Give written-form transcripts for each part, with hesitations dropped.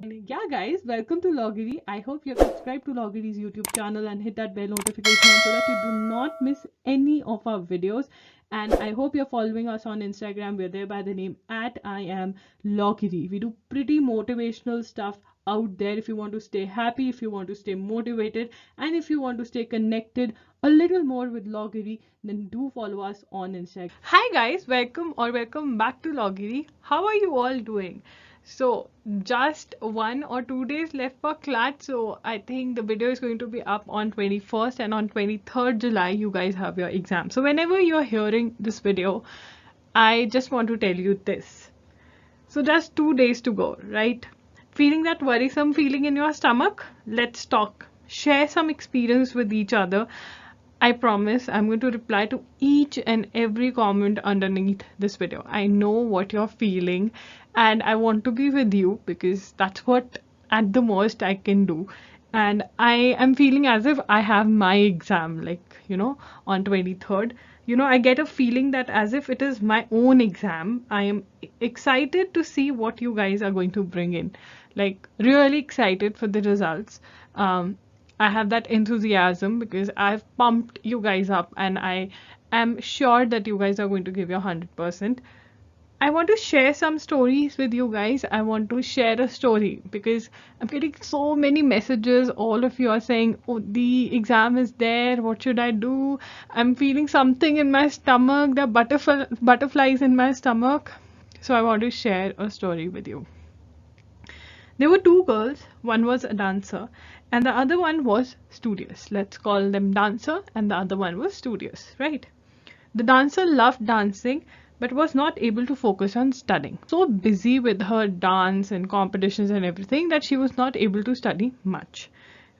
Yeah, guys, welcome to Loggery. I hope you're subscribed to Loggery's YouTube channel and hit that bell notification so that you do not miss any of our videos. And I hope you're following us on Instagram. We're there by the name at I am Loggery. We do pretty motivational stuff out there if you want to stay happy, if you want to stay motivated, and if you want to stay connected a little more with Loggery, then do follow us on Instagram. Hi guys, welcome back to Loggery. How are you all doing? So just 1 or 2 days left for CLAT. So I think the video is going to be up on 21st, and on 23rd July you guys have your exam. So whenever you're hearing this video, I just want to tell you this. So just 2 days to go, right? Feeling that worrisome feeling in your stomach? Let's talk. Share some experience with each other. I promise I'm going to reply to each and every comment underneath this video. I know what you're feeling and I want to be with you because that's what at the most I can do. And I am feeling as if I have my exam, like, on 23rd. I get a feeling that as if it is my own exam. I am excited to see what you guys are going to bring in. Like, really excited for the results. I have that enthusiasm because I've pumped you guys up and I am sure that you guys are going to give your 100%. I want to share some stories with you guys. I want to share a story because I'm getting so many messages. All of you are saying, oh, the exam is there. What should I do? I'm feeling something in my stomach. There are butterflies in my stomach. So I want to share a story with you. There were two girls. One was a dancer and the other one was studious. Let's call them dancer and the other one was studious, right? The dancer loved dancing but was not able to focus on studying. So busy with her dance and competitions and everything that she was not able to study much.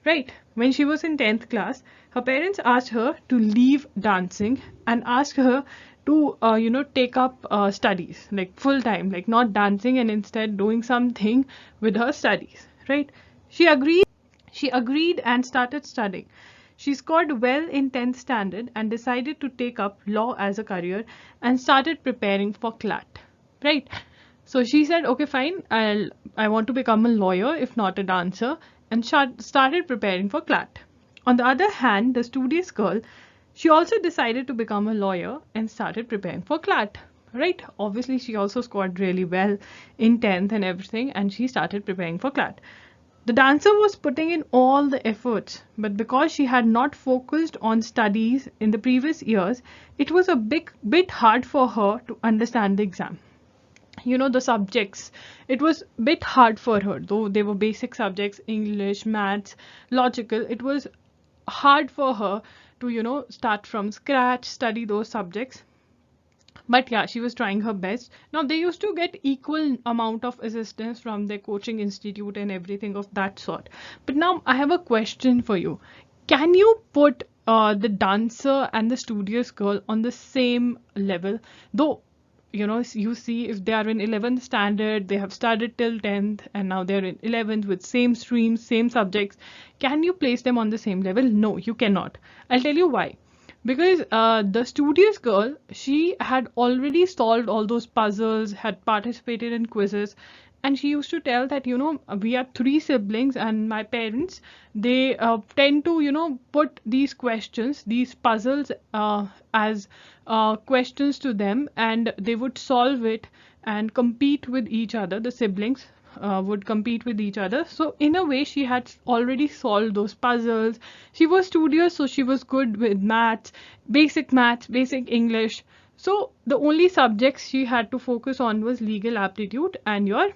Right? When she was in 10th class, her parents asked her to leave dancing and asked her to, take up studies, like full time, like not dancing and instead doing something with her studies. Right? She agreed. She agreed and started studying. She scored well in 10th standard and decided to take up law as a career and started preparing for CLAT. Right? So she said, okay, fine, I want to become a lawyer, if not a dancer, and started preparing for CLAT. On the other hand, the studious girl, she also decided to become a lawyer and started preparing for CLAT. Right? Obviously, she also scored really well in 10th and everything, and she started preparing for CLAT. The dancer was putting in all the efforts, but because she had not focused on studies in the previous years, it was a bit hard for her to understand the exam. The subjects, it was a bit hard for her, though they were basic subjects, English, maths, logical. It was hard for her to, start from scratch, study those subjects. But yeah, she was trying her best. Now they used to get equal amount of assistance from their coaching institute and everything of that sort. But now I have a question for you. Can you put the dancer and the studious girl on the same level? Though, you see, if they are in 11th standard, they have studied till 10th and now they're in 11th with same streams, same subjects. Can you place them on the same level? No, you cannot. I'll tell you why. Because the studious girl, she had already solved all those puzzles, had participated in quizzes, and she used to tell that, we are three siblings and my parents, they tend to, put these questions, these puzzles as questions to them, and they would solve it and compete with each other. The siblings would compete with each other. So in a way, she had already solved those puzzles. She was studious, so she was good with maths, basic English. So the only subjects she had to focus on was legal aptitude and your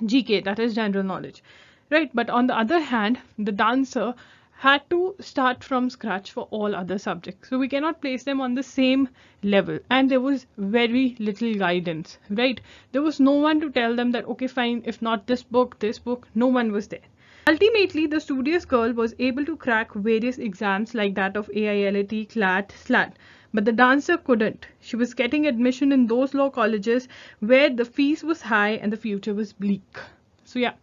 GK, that is general knowledge, right? But on the other hand, the dancer had to start from scratch for all other subjects. So we cannot place them on the same level. And there was very little guidance, right? There was no one to tell them that, okay, fine, if not this book, no one was there. Ultimately, the studious girl was able to crack various exams like that of AILAT, CLAT, SLAT. But the dancer couldn't. She was getting admission in those law colleges where the fees was high and the future was bleak. So yeah.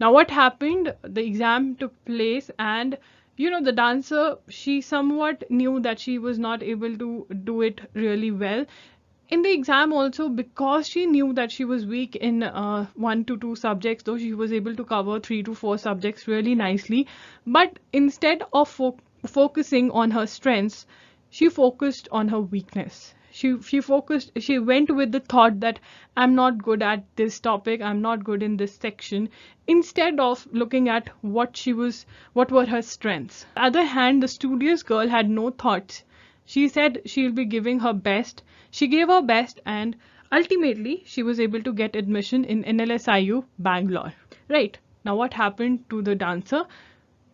Now what happened? The exam took place and the dancer, she somewhat knew that she was not able to do it really well. in the exam also, because she knew that she was weak in 1 to 2 subjects, though she was able to cover 3 to 4 subjects really nicely. But instead of focusing on her strengths, she focused on her weakness. She went with the thought that I'm not good at this topic, I'm not good in this section, instead of looking at what were her strengths. On the other hand, the studious girl had no thoughts. She said she'll be giving her best. She gave her best, and ultimately she was able to get admission in NLSIU Bangalore. Right. Now what happened to the dancer?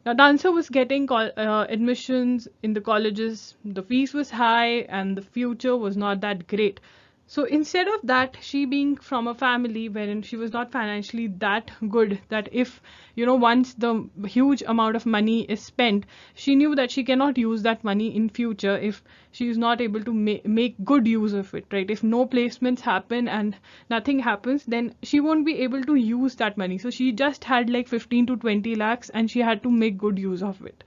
The dancer was getting admissions in the colleges. The fees was high and the future was not that great. So instead of that, she being from a family wherein she was not financially that good, that if, once the huge amount of money is spent, she knew that she cannot use that money in future if she is not able to make good use of it, right? If no placements happen and nothing happens, then she won't be able to use that money. So she just had like 15 to 20 lakhs and she had to make good use of it,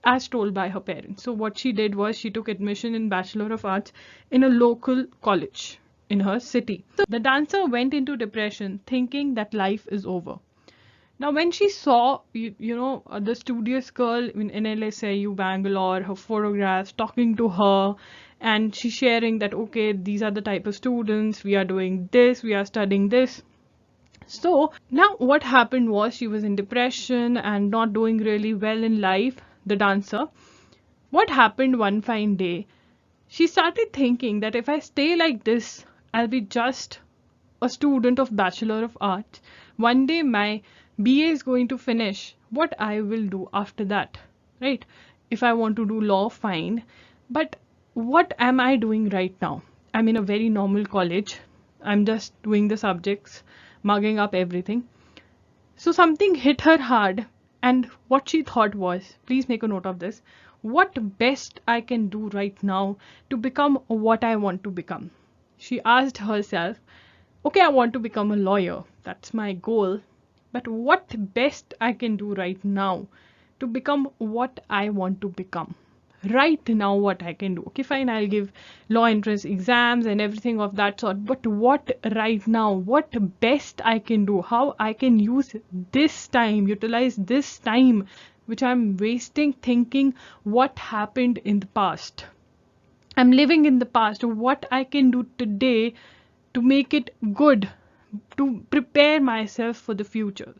as told by her parents. So what she did was she took admission in Bachelor of Arts in a local college in her city. So the dancer went into depression thinking that life is over. Now when she saw, the studious girl in NLSIU Bangalore, her photographs, talking to her, and she sharing that, okay, these are the type of students, we are doing this, we are studying this. So now what happened was she was in depression and not doing really well in life, the dancer. What happened one fine day, she started thinking that if I stay like this, I'll be just a student of Bachelor of Arts. One day my BA is going to finish. What I will do after that, right? If I want to do law, fine. But what am I doing right now? I'm in a very normal college. I'm just doing the subjects, mugging up everything. So something hit her hard, and what she thought was, please make a note of this, what best I can do right now to become what I want to become. She asked herself, okay, I want to become a lawyer. That's my goal. But what best I can do right now to become what I want to become? Right now, what I can do? Okay, fine, I'll give law entrance exams and everything of that sort. But what right now? What best I can do? How I can use this time, utilize this time, which I'm wasting thinking what happened in the past. I'm living in the past. What I can do today to make it good, to prepare myself for the future.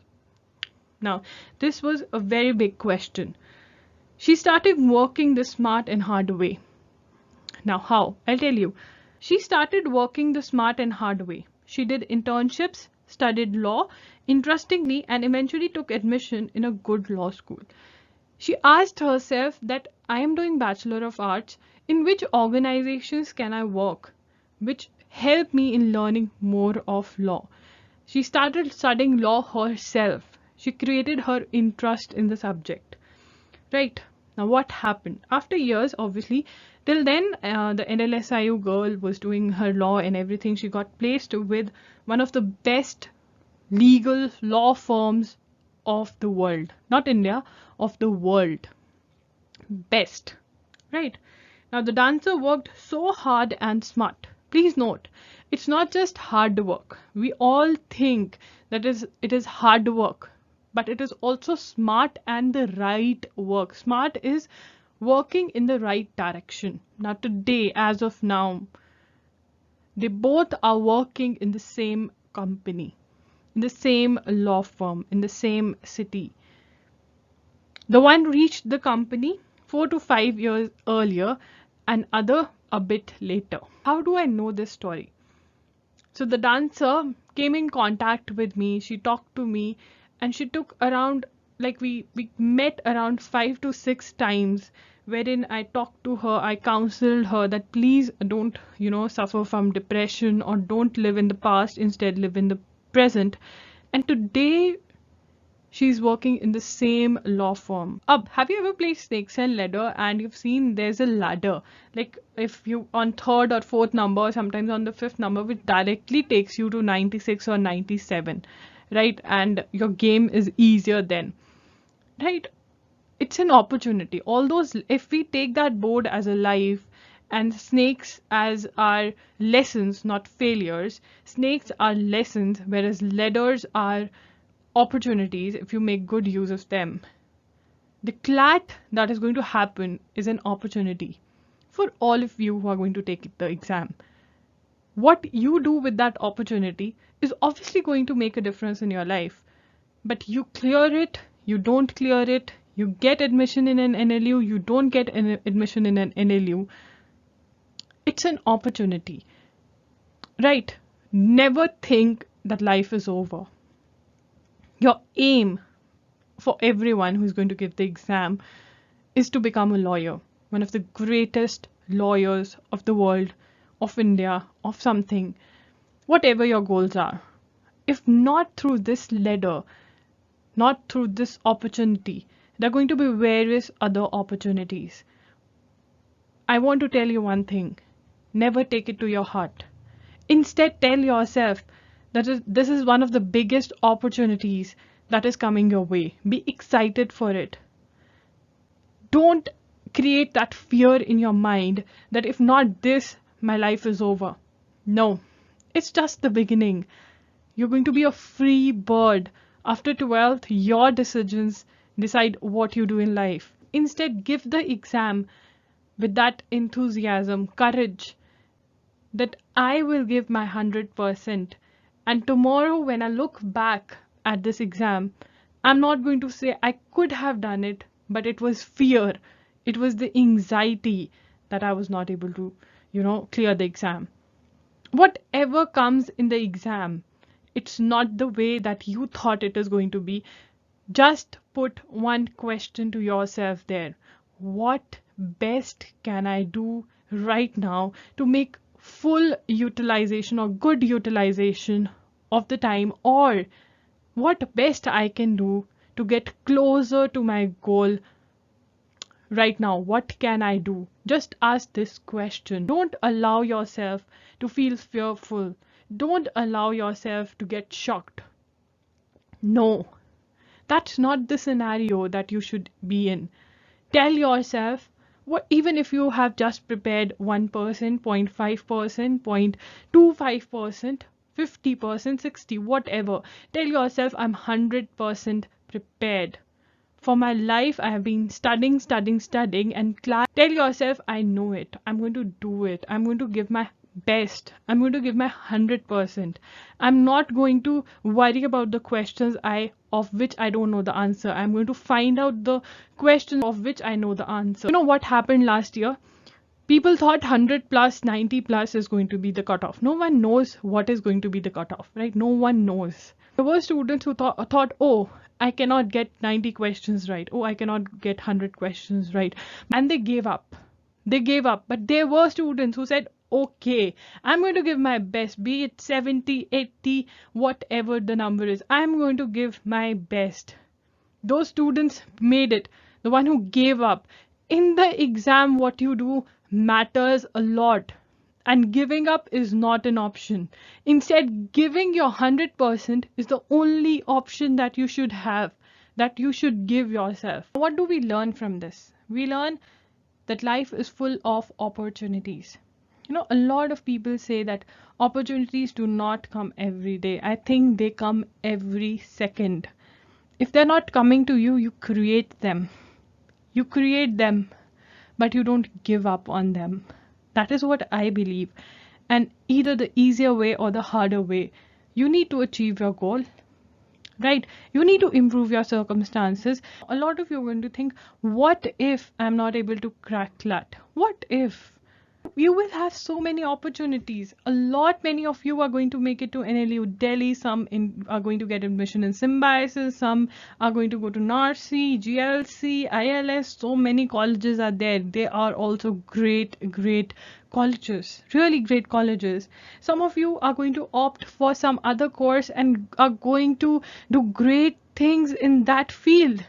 Now, this was a very big question. She started working the smart and hard way. Now, how? I'll tell you. She started working the smart and hard way. She did internships, studied law, interestingly, and eventually took admission in a good law school. She asked herself that I am doing Bachelor of Arts, in which organizations can I work, which help me in learning more of law. She started studying law herself. She created her interest in the subject. Right. Now what happened? After years, obviously, till then, the NLSIU girl was doing her law and everything. She got placed with one of the best legal law firms of the world. Not India, of the world. Best. Right. Now the dancer worked so hard and smart. Please note, it's not just hard work. We all think that it is hard work, but it is also smart and the right work. Smart is working in the right direction. Now today, as of now, they both are working in the same company, in the same law firm, in the same city. The one reached the company 4 to 5 years earlier and other a bit later. How do I know this story? So the dancer came in contact with me, she talked to me, and she took around, like we met around 5 to 6 times, wherein I talked to her, I counseled her that please don't, suffer from depression or don't live in the past, instead live in the present. And today, she's working in the same law firm. Have you ever played Snakes and Ladder and you've seen there's a ladder? Like if you on third or fourth number, sometimes on the fifth number, which directly takes you to 96 or 97, right? And your game is easier then, right? It's an opportunity. All those, if we take that board as a life and snakes as our lessons, not failures. Snakes are lessons, whereas ladders are opportunities if you make good use of them. The clat that is going to happen is an opportunity for all of you who are going to take the exam. What you do with that opportunity is obviously going to make a difference in your life. But you clear it, you don't clear it, you get admission in an NLU, you don't get an admission in an NLU. It's an opportunity, right? Never think that life is over. Your aim for everyone who's going to give the exam is to become a lawyer, one of the greatest lawyers of the world, of India, of something, whatever your goals are. If not through this ladder, not through this opportunity, there are going to be various other opportunities. I want to tell you one thing. Never take it to your heart. Instead, tell yourself that this is one of the biggest opportunities that is coming your way. Be excited for it. Don't create that fear in your mind that if not this, my life is over. No, it's just the beginning. You're going to be a free bird. After 12th, your decisions decide what you do in life. Instead, give the exam with that enthusiasm, courage, that I will give my 100%. And tomorrow, when I look back at this exam, I'm not going to say I could have done it, but it was fear. It was the anxiety that I was not able to, clear the exam. Whatever comes in the exam, it's not the way that you thought it is going to be. Just put one question to yourself there. What best can I do right now to make full utilization or good utilization of the time, or what best I can do to get closer to my goal right now? What can I do? Just ask this question. Don't allow yourself to feel fearful. Don't allow yourself to get shocked. No, that's not the scenario that you should be in. Tell yourself, even if you have just prepared 1%, 0.5%, 0.25%, 50%, 60%, whatever, tell yourself I'm 100% prepared. For my life, I have been studying, and tell yourself I know it. I'm going to do it. I'm going to give my best. I'm going to give my 100%. I'm not going to worry about the questions of which I don't know the answer. I'm going to find out the questions of which I know the answer. You know what happened last year? People thought 100 plus, 90 plus is going to be the cutoff. No one knows what is going to be the cutoff, right? No one knows. There were students who thought, oh, I cannot get 90 questions right. Oh, I cannot get 100 questions right. And they gave up. They gave up. But there were students who said, okay, I'm going to give my best, be it 70, 80, whatever the number is. I'm going to give my best. Those students made it. The one who gave up. In the exam, what you do matters a lot. And giving up is not an option. Instead, giving your 100% is the only option that you should have, that you should give yourself. What do we learn from this? We learn that life is full of opportunities. A lot of people say that opportunities do not come every day. I think they come every second. If they're not coming to you, you create them. You create them, but you don't give up on them. That is what I believe. And either the easier way or the harder way, you need to achieve your goal, right? You need to improve your circumstances. A lot of you are going to think, what if I'm not able to crack CLAT? What if? You will have so many opportunities. Many of you are going to make it to NLU Delhi. Some are going to get admission in Symbiosis. Some are going to go to NARCI, GLC, ILS. So many colleges are there. They are also great colleges, really great colleges. Some of you are going to opt for some other course and are going to do great things in that field.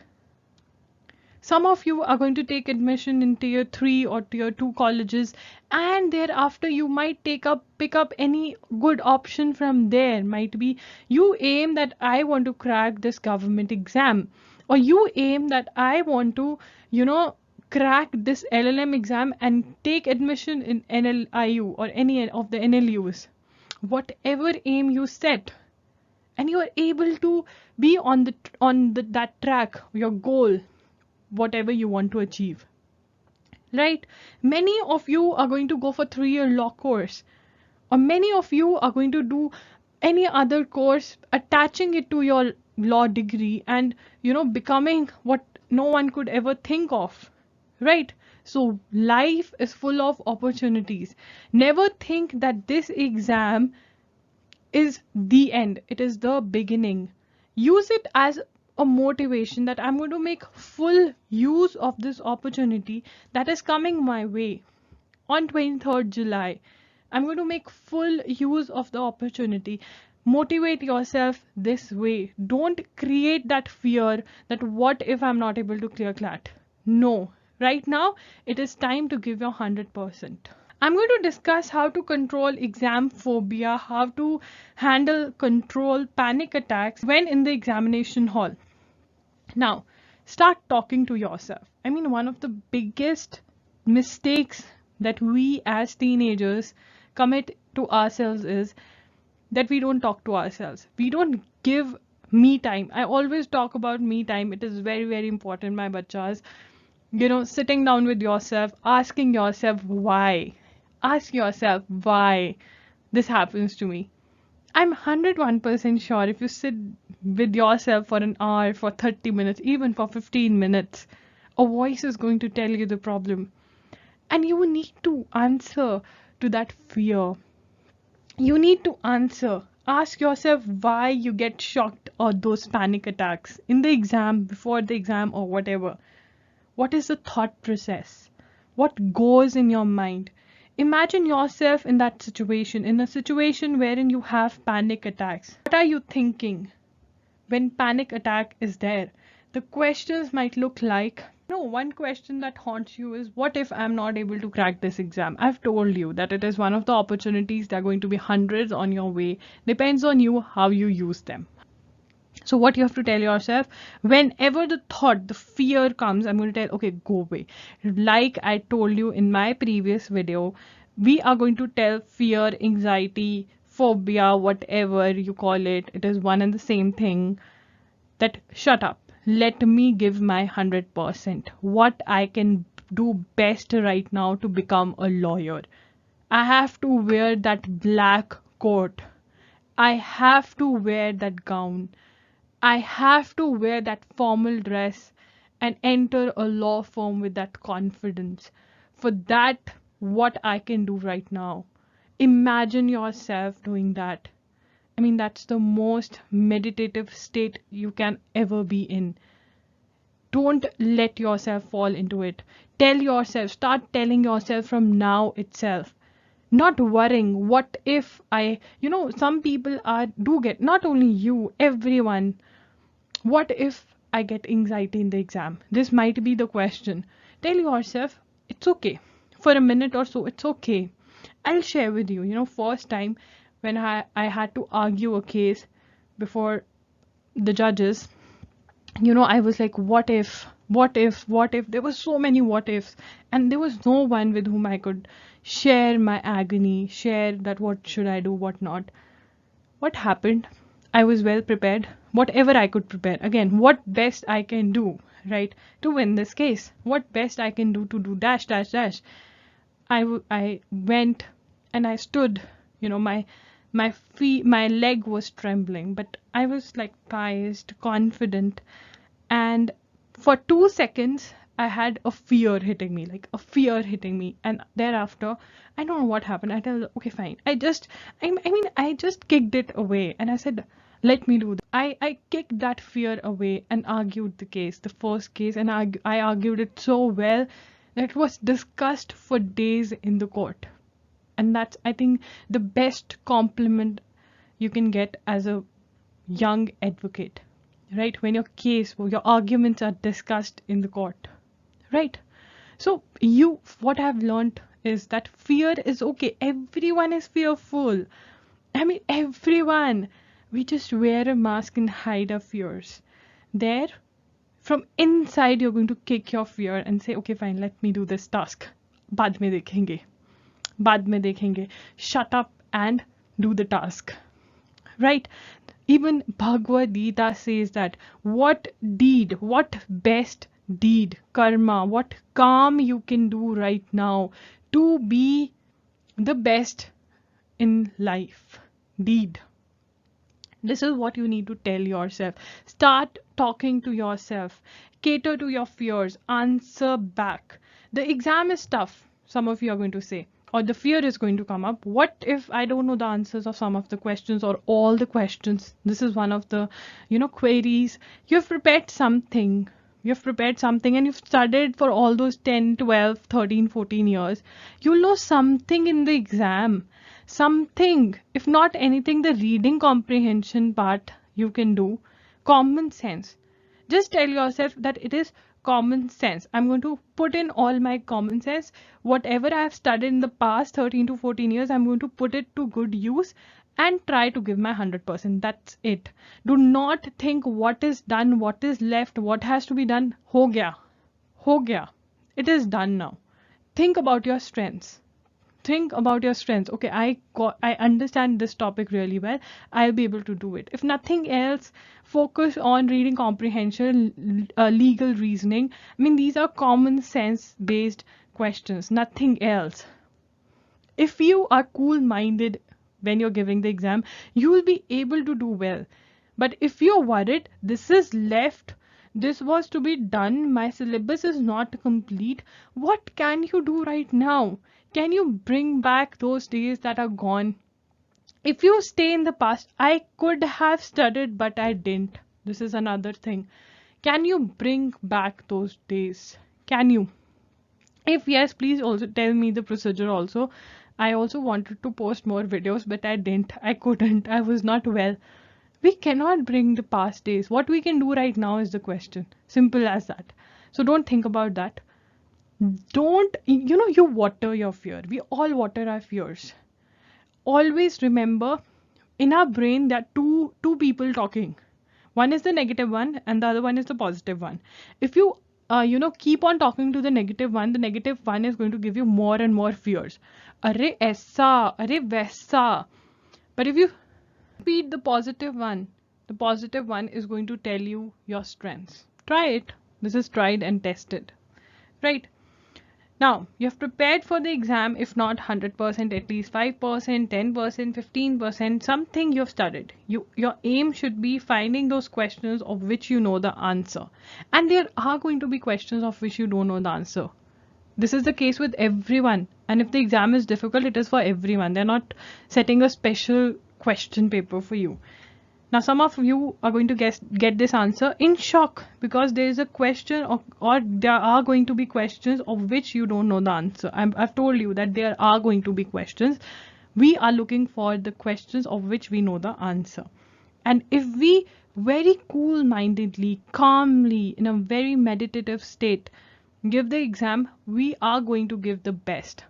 Some of you are going to take admission in tier 3 or tier 2 colleges, and thereafter you might pick up any good option from there. Might be you aim that I want to crack this government exam, or you aim that I want to, crack this LLM exam and take admission in NLIU or any of the NLUs, whatever aim you set, and you are able to be on that track, your goal, whatever you want to achieve, right? Many of you are going to go for 3-year law course, or many of you are going to do any other course attaching it to your law degree and becoming what no one could ever think of, right? So life is full of opportunities. Never think that this exam is the end, it is the beginning. Use it as a motivation that I'm going to make full use of this opportunity that is coming my way on 23rd July. I'm going to make full use of the opportunity. Motivate yourself this way. Don't create that fear that what if I'm not able to clear CLAT. No, right now it is time to give your 100%. I'm going to discuss how to control exam phobia, how to control panic attacks when in the examination hall. Now, start talking to yourself. I mean, one of the biggest mistakes that we as teenagers commit to ourselves is that we don't talk to ourselves. We don't give me time. I always talk about me time. It is very, very important, my bachas. Sitting down with yourself, asking yourself why. Ask yourself why this happens to me. I'm 101% sure if you sit with yourself for an hour, for 30 minutes, even for 15 minutes, a voice is going to tell you the problem. And you need to answer to that fear. You need to answer. Ask yourself why you get shocked or those panic attacks in the exam, before the exam, or whatever. What is the thought process? What goes in your mind? Imagine yourself in that situation, in a situation wherein you have panic attacks. What are you thinking when panic attack is there? The questions might look like, one question that haunts you is, what if I'm not able to crack this exam? I've told you that it is one of the opportunities. There are going to be hundreds on your way. Depends on you how you use them. So what you have to tell yourself, whenever the thought, the fear comes, I'm going to tell, okay, go away. Like I told you in my previous video, we are going to tell fear, anxiety, phobia, whatever you call it, it is one and the same thing, that shut up. Let me give my 100%. What I can do best right now to become a lawyer. I have to wear that black coat. I have to wear that gown. I have to wear that formal dress and enter a law firm with that confidence. For that, what I can do right now. Imagine yourself doing that. I mean, that's the most meditative state you can ever be in. Don't let yourself fall into it. Tell yourself, start telling yourself from now itself. Not worrying, what if some people do get, not only you, everyone, what if I get anxiety in the exam? This might be the question. Tell yourself, it's okay. For a minute or so, it's okay. I'll share with you, first time when I had to argue a case before the judges, I was like, what if? There were so many what ifs, and there was no one with whom I could share my agony, share that what should I do, what not. What happened? I was well prepared, whatever I could prepare. Again, what best I can do, right, to win this case. What best I can do to do dash, dash, dash. I went and I stood, my feet, my leg was trembling, but I was like poised, confident. And for 2 seconds, I had a fear hitting me, And thereafter, I don't know what happened. I tell, okay, fine. I just kicked it away. And I said, let me do that. I kicked that fear away and argued the case, the first case. And I argued it so well that it was discussed for days in the court. And that's, I think, the best compliment you can get as a young advocate. Right, when your arguments are discussed in the court, right? So what I've learned is that fear is okay. Everyone is fearful. I mean, everyone. We just wear a mask and hide our fears. from inside you're going to kick your fear and say, okay fine, let me do this task, बाद में देखेंगे, बाद में देखेंगे. Shut up and do the task, right? Even Bhagavad Gita says that what deed, what best deed, karma, what calm you can do right now to be the best in life. Deed. This is what you need to tell yourself. Start talking to yourself. Cater to your fears. Answer back. The exam is tough, some of you are going to say, or the fear is going to come up. What if I don't know the answers of some of the questions or all the questions? This is one of the, queries. You've prepared something. You've prepared something and you've studied for all those 10, 12, 13, 14 years. You'll know something in the exam. Something, if not anything, the reading comprehension part you can do. Common sense. Just tell yourself that it is common sense. I'm going to put in all my common sense. Whatever I have studied in the past 13 to 14 years, I'm going to put it to good use and try to give my 100%. That's it. Do not think what is done, what is left, what has to be done. Ho gaya. Ho gaya. It is done now. Think about your strengths. Think about your strengths. Okay, I understand this topic really well. I'll be able to do it. If nothing else, focus on reading comprehension, legal reasoning. I mean, these are common sense based questions, nothing else. If you are cool-minded when you're giving the exam, you will be able to do well. But if you're worried, this is left, this was to be done, my syllabus is not complete, what can you do right now? Can you bring back those days that are gone? If you stay in the past, I could have studied, but I didn't. This is another thing. Can you bring back those days? Can you? If yes, please also tell me the procedure also. I also wanted to post more videos, but I didn't. I couldn't. I was not well. We cannot bring the past days. What we can do right now is the question. Simple as that. So don't think about that. Don't, you water your fear. We all water our fears. Always remember, in our brain there are two people talking. One is the negative one and the other one is the positive one. If you keep on talking to the negative one is going to give you more and more fears. Arre aisa, arre vaisa. But if you repeat the positive one is going to tell you your strengths. Try it. This is tried and tested. Right? Now, you have prepared for the exam, if not 100%, at least 5%, 10%, 15%, something you have studied. Your aim should be finding those questions of which you know the answer. And there are going to be questions of which you don't know the answer. This is the case with everyone. And if the exam is difficult, it is for everyone. They're not setting a special question paper for you. Now, some of you are going to get this answer in shock because there is a question or there are going to be questions of which you don't know the answer. I've told you that there are going to be questions. We are looking for the questions of which we know the answer. And if we very cool-mindedly, calmly, in a very meditative state, give the exam, we are going to give the best.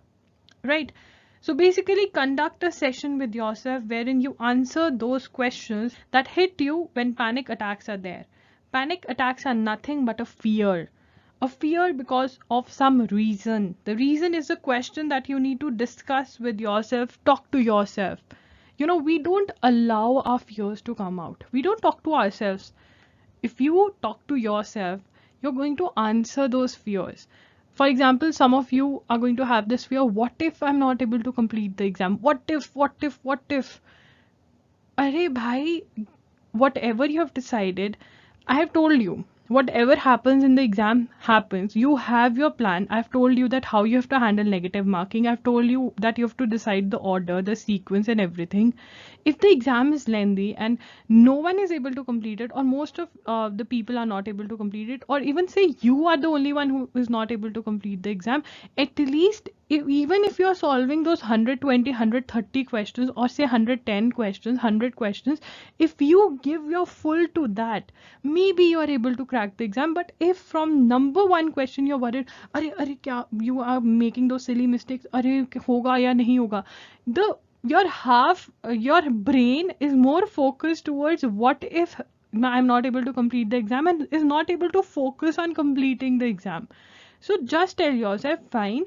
Right? So basically conduct a session with yourself wherein you answer those questions that hit you when panic attacks are there. Panic attacks are nothing but a fear. A fear because of some reason. The reason is a question that you need to discuss with yourself, talk to yourself. We don't allow our fears to come out. We don't talk to ourselves. If you talk to yourself, you're going to answer those fears. For example, some of you are going to have this fear, what if I'm not able to complete the exam? What if? Arey bhai, whatever you have decided, I have told you, whatever happens in the exam happens. You have your plan. I've told you that how you have to handle negative marking. I've told you that you have to decide the order, the sequence and everything. If the exam is lengthy and no one is able to complete it, or most of the people are not able to complete it, or even say you are the only one who is not able to complete the exam, at least even if you are solving those 120, 130 questions or say 110 questions, 100 questions, if you give your full to that, maybe you are able to crack the exam. But if from number one question you're worried, kya, you are making those silly mistakes, hoga ya nahi hoga, your brain is more focused towards what if I'm not able to complete the exam and is not able to focus on completing the exam. So just tell yourself, fine,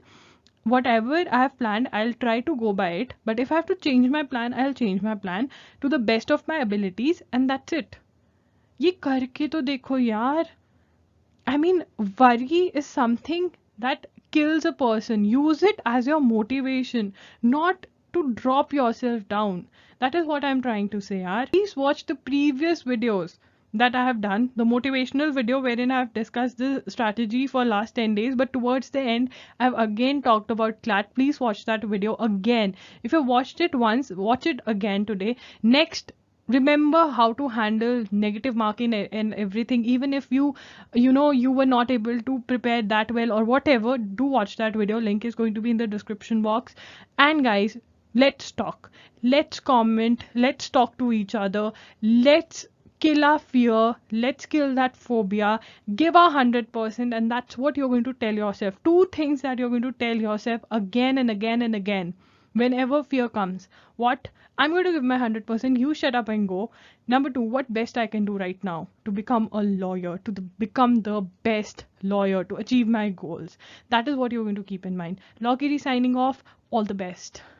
whatever I have planned, I'll try to go by it. But if I have to change my plan, I'll change my plan to the best of my abilities, and that's it. ये करके तो देखो यार. I mean, worry is something that kills a person. Use it as your motivation, not to drop yourself down. That is what I'm trying to say, yaar. Please watch the previous videos that I have done, the motivational video wherein I have discussed the strategy for last 10 days, but towards the end, I've again talked about CLAT. Please watch that video again. If you watched it once, watch it again today. Next, remember how to handle negative marking and everything. Even if you were not able to prepare that well or whatever, do watch that video. Link is going to be in the description box. And guys, let's talk, let's comment, let's talk to each other, let's kill our fear, let's kill that phobia, give our 100%. And that's what you're going to tell yourself. Two things that you're going to tell yourself again and again and again whenever fear comes. What? I'm going to give my 100%. You shut up and go. Number two, what best I can do right now to become a lawyer, to become the best lawyer, to achieve my goals. That is what you're going to keep in mind. Logiri signing off. All the best.